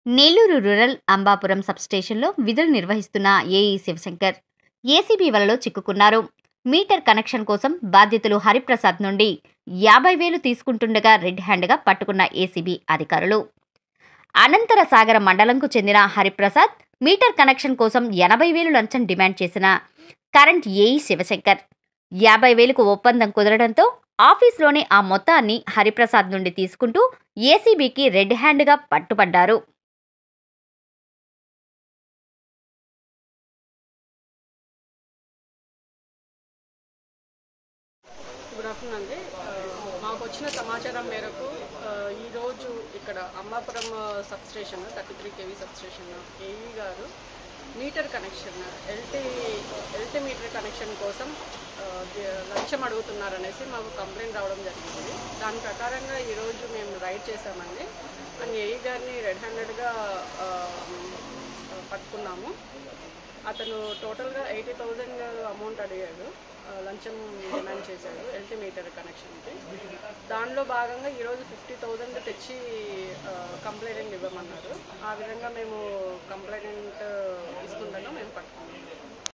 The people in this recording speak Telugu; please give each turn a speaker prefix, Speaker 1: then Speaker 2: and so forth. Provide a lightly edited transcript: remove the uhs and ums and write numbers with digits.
Speaker 1: నెల్లూరు రూరల్ అంబాపురం సబ్స్టేషన్లో విధులు నిర్వహిస్తున్న ఏఈ శివశంకర్ ఏసీబీ వలలో చిక్కుకున్నారు. మీటర్ కనెక్షన్ కోసం బాధ్యతలు హరిప్రసాద్ నుండి 50,000 తీసుకుంటుండగా రెడ్ హ్యాండ్గా పట్టుకున్న ఏసీబీ అధికారులు. అనంతర సాగర మండలంకు చెందిన హరిప్రసాద్ మీటర్ కనెక్షన్ కోసం 80,000 లంచం డిమాండ్ చేసిన కరెంట్ ఏఈ శివశంకర్ 50,000కు ఒప్పందం కుదరడంతో ఆఫీస్లోనే ఆ మొత్తాన్ని హరిప్రసాద్ నుండి తీసుకుంటూ ఏసీబీకి రెడ్ హ్యాండ్గా పట్టుబడ్డారు.
Speaker 2: గుడ్ ఆఫ్టర్నూన్ అండి. మాకు వచ్చిన సమాచారం మేరకు ఈరోజు ఇక్కడ Ambapuram substation 33 kV substation AE గారు meter connection LT meter connection కోసం లంచం అడుగుతున్నారనేసి మాకు కంప్లైంట్ రావడం జరిగింది. దాని ప్రకారంగా ఈరోజు మేము రైడ్ చేశామండి. అండ్ ఏఈ గారిని రెడ్ హ్యాండెడ్గా పట్టుకున్నాము. అతను టోటల్గా 80,000 అమౌంట్ అడిగాడు, లంచం డిమాండ్ చేశాడు ఎల్టీ మీటర్ కనెక్షన్కి. దానిలో భాగంగా ఈరోజు 50,000 తెచ్చి కంప్లైంట్ ఇవ్వమన్నారు. ఆ విధంగా మేము కంప్లైంట్ ఇస్తుండగా మేము పట్టుకున్నాము.